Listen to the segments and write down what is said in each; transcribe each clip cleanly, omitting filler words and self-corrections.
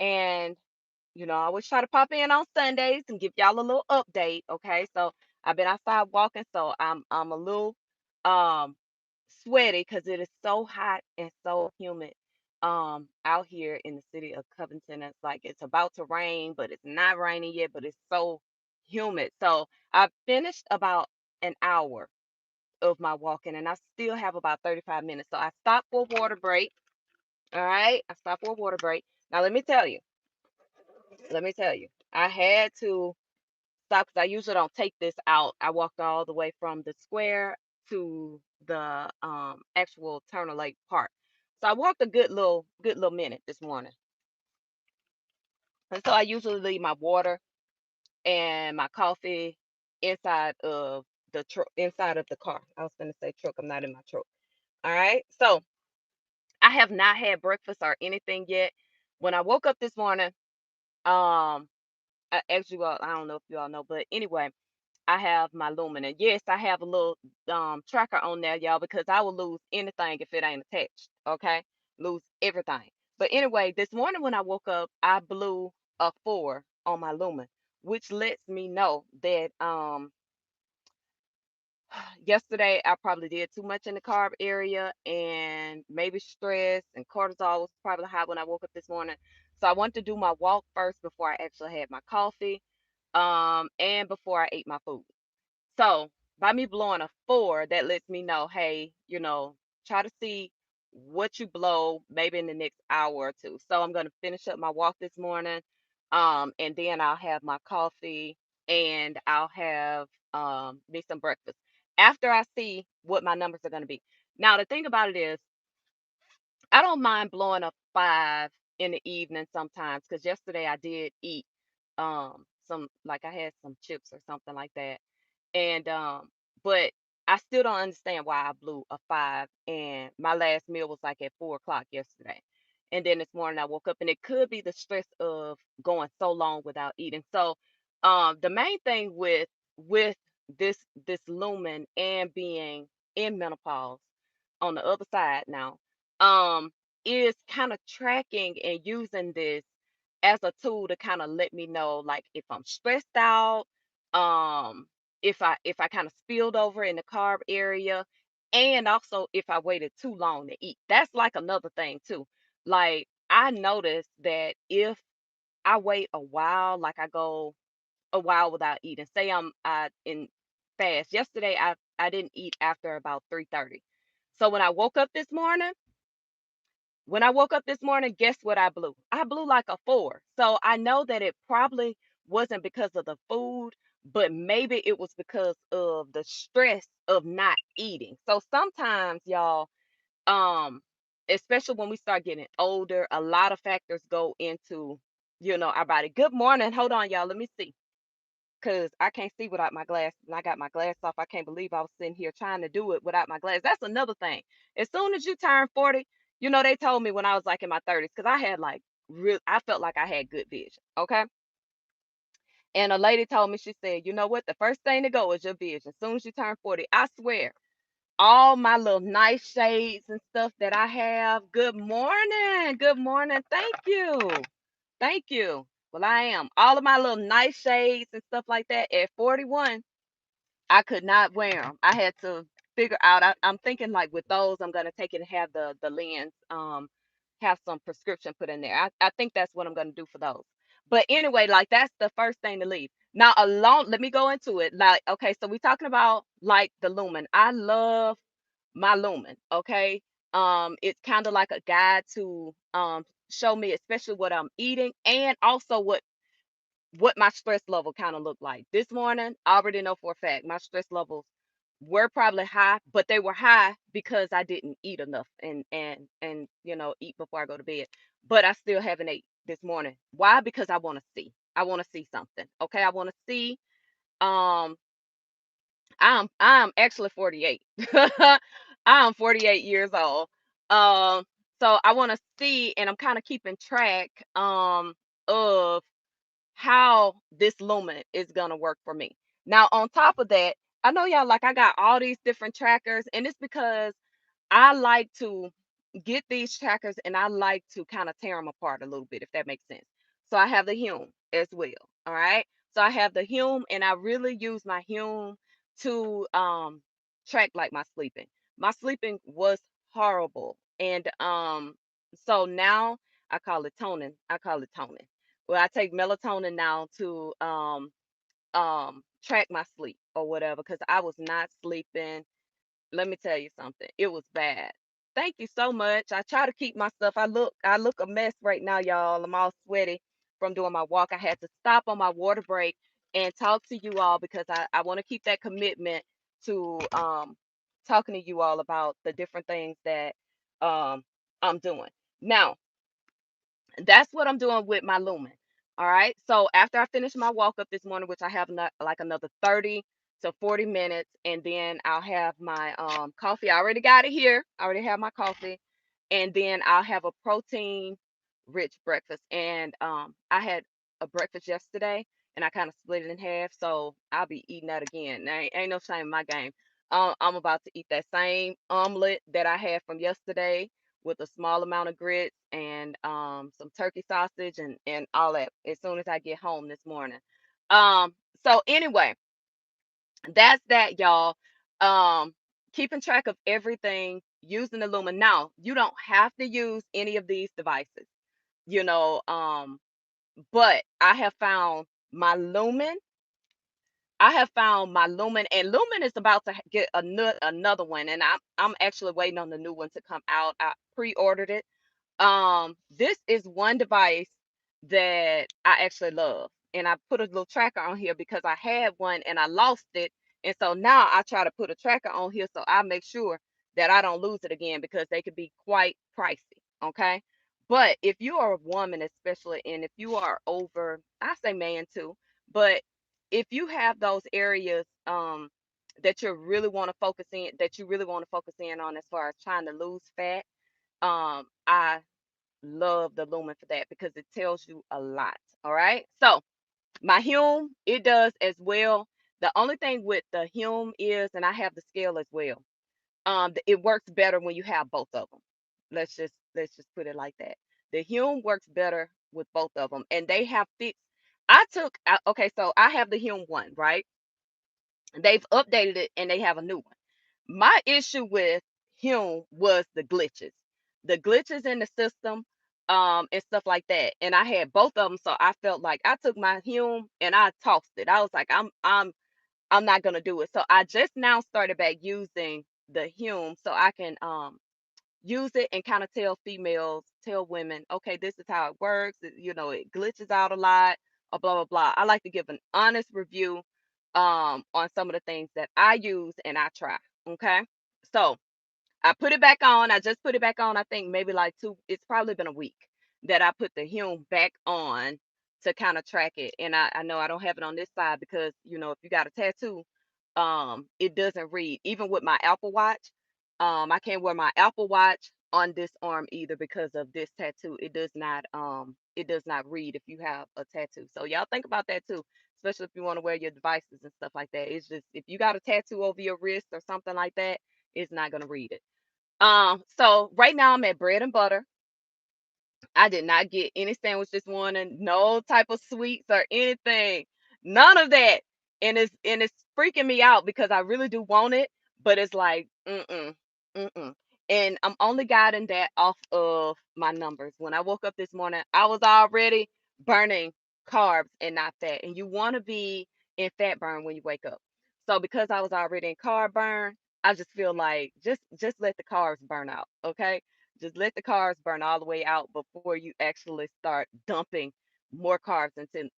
And I always try to pop in on Sundays and give y'all a little update. Okay, so I've been outside walking, so I'm a little um sweaty because it is so hot and so humid out here in the city of Covington. It's like it's about to rain, but it's not raining yet, but it's so humid. So I finished about an hour of my walking, and I still have about 35 minutes. So I stopped for a water break. All right, I stopped for a water break. Now let me tell you, I had to stop because I usually don't take this out. I walked all the way from the square to the actual Turner Lake Park. So I walked a good little minute this morning. And so I usually leave my water and my coffee inside of the truck, inside of the car. I was going to say truck. I'm not in my truck. All right. So I have not had breakfast or anything yet. When I woke up this morning, um, actually, well, I don't know if you all know, but anyway, I have my lumen. And yes, I have a little tracker on there, y'all, because I will lose anything if it ain't attached. Okay. Lose everything. But anyway, this morning when I woke up, I blew a 4 on my lumen, which lets me know that yesterday I probably did too much in the carb area and maybe stress and cortisol was probably high when I woke up this morning. So I wanted to do my walk first before I actually had my coffee and before I ate my food. So by me blowing a 4, that lets me know, hey, try to see what you blow maybe in the next hour or two. So I'm gonna finish up my walk this morning, and then I'll have my coffee and I'll have me some breakfast after I see what my numbers are gonna be. Now the thing about it is, I don't mind blowing a 5 in the evening sometimes because yesterday I did eat some like I had some chips or something like that and but I still don't understand why I blew a 5 and my last meal was like at 4 o'clock yesterday. And then this morning I woke up and it could be the stress of going so long without eating. So the main thing with this lumen and being in menopause on the other side now, um, is kind of tracking and using this as a tool to kind of let me know like if I'm stressed out, um, if I kind of spilled over in the carb area, and also if I waited too long to eat. That's like another thing too. Like I noticed that if I wait a while, like I go a while without eating. Say I in fast. Yesterday I didn't eat after about 3:30. So when I woke up this morning, guess what I blew? I blew like a 4. So I know that it probably wasn't because of the food, but maybe it was because of the stress of not eating. So sometimes, y'all, um, especially when we start getting older, a lot of factors go into, our body. Good morning. Hold on, y'all. Let me see. Cause I can't see without my glass, and I got my glass off. I can't believe I was sitting here trying to do it without my glass. That's another thing. As soon as you turn 40, they told me when I was like in my 30s, because I had like real, I felt like I had good vision. Okay. And a lady told me, she said, you know what? The first thing to go is your vision. As soon as you turn 40, I swear, all my little nice shades and stuff that I have. Good morning. Good morning. Thank you. Thank you. Well, I am. All of my little nice shades and stuff like that at 41, I could not wear them. I had to figure out. I'm thinking like with those, I'm gonna take it and have the lens, have some prescription put in there. I think that's what I'm gonna do for those. But anyway, like that's the first thing to leave. Now alone, let me go into it. Like, okay, so we're talking about like the lumen. I love my lumen. Okay. It's kind of like a guide to show me especially what I'm eating and also what my stress level kind of looked like. This morning, I already know for a fact my stress levels were probably high, but they were high because I didn't eat enough and eat before I go to bed. But I still haven't ate this morning. Why? Because I want to see. I want to see something. Okay, I want to see. Um, I'm actually 48. I'm 48 years old. Um, so I want to see, and I'm kind of keeping track of how this lumen is gonna work for me. Now, on top of that, I know y'all like I got all these different trackers, and it's because I like to. get these trackers and I like to kind of tear them apart a little bit, if that makes sense. So I have the Hume as well. All right. So I have the Hume and I really use my Hume to track like my sleeping. My sleeping was horrible. And so now I call it toning. I call it toning. Well, I take melatonin now to track my sleep or whatever because I was not sleeping. Let me tell you something. It was bad. Thank you so much. I try to keep my stuff. I look a mess right now, y'all. I'm all sweaty from doing my walk. I had to stop on my water break and talk to you all because I want to keep that commitment to talking to you all about the different things that um I'm doing. Now, that's what I'm doing with my lumen. All right. So after I finish my walk up this morning, which I have not like another 30 to 40 minutes, and then I'll have my coffee. I already got it here. I already have my coffee. And then I'll have a protein rich breakfast. And I had a breakfast yesterday and I kind of split it in half. So I'll be eating that again. Ain't no shame in my game. I'm about to eat that same omelet that I had from yesterday with a small amount of grits and some turkey sausage and all that as soon as I get home this morning. Um, so anyway, that's that, y'all. Um, Keeping track of everything using the Lumen. Now, you don't have to use any of these devices, you know, but my Lumen. I have found my Lumen, and Lumen is about to get another one, and I'm actually waiting on the new one to come out. I pre-ordered it. This is one device that I actually love. And I put a little tracker on here because I had one and I lost it. And so now I try to put a tracker on here so I make sure that I don't lose it again because they could be quite pricey. Okay. But if you are a woman, especially, and if you are over, I say man too, but if you have those areas that you really want to focus in on as far as trying to lose fat, I love the lumen for that because it tells you a lot. All right. So my Hume, it does as well. The only thing with the Hume is, and I have the scale as well. It works better when you have both of them. Let's just put it like that. The Hume works better with both of them, and they have fixed. Okay, so I have the Hume one, right? They've updated it and they have a new one. My issue with him was the glitches in the system, and stuff like that. And I had both of them, so I felt like I took my Hume and I tossed it. I was like, I'm not gonna do it. So I just now started back using the Hume so I can use it and kind of tell women, okay, this is how it works. It glitches out a lot, or blah blah blah. I like to give an honest review on some of the things that I use and I try. Okay. So I put it back on. I just put it back on. I think maybe like it's probably been a week that I put the Hume back on to kind of track it. And I know I don't have it on this side because, if you got a tattoo, it doesn't read. Even with my Apple Watch, I can't wear my Apple Watch on this arm either because of this tattoo. It does not read if you have a tattoo. So y'all think about that too, especially if you want to wear your devices and stuff like that. It's just if you got a tattoo over your wrist or something like that, it's not gonna read it. So right now I'm at bread and butter. I did not get any sandwich this morning, no type of sweets or anything. None of that. And it's freaking me out because I really do want it, but it's like, mm-mm. And I'm only guiding that off of my numbers. When I woke up this morning, I was already burning carbs and not fat. And you want to be in fat burn when you wake up. So because I was already in carb burn, I just feel like just let the carbs burn out, okay? Just let the carbs burn all the way out before you actually start dumping more carbs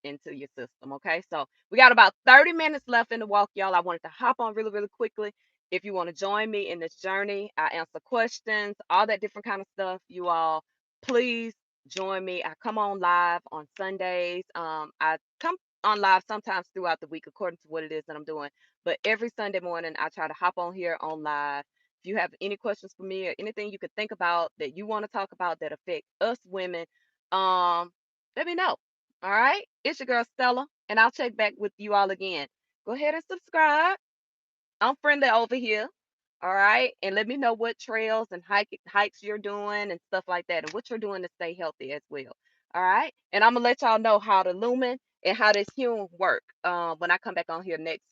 into your system. Okay. So we got about 30 minutes left in the walk, y'all. I wanted to hop on really, really quickly. If you want to join me in this journey, I answer questions, all that different kind of stuff. You all, please join me. I come on live on Sundays. I come on live sometimes throughout the week according to what it is that I'm doing. But every Sunday morning, I try to hop on here on live. If you have any questions for me or anything you could think about that you want to talk about that affect us women, um, let me know. All right. It's your girl Stella, and I'll check back with you all again. Go ahead and subscribe. I'm friendly over here. All right. And let me know what trails and hikes you're doing and stuff like that, and what you're doing to stay healthy as well. All right. And I'm gonna let y'all know how the lumen and how this hume work when I come back on here next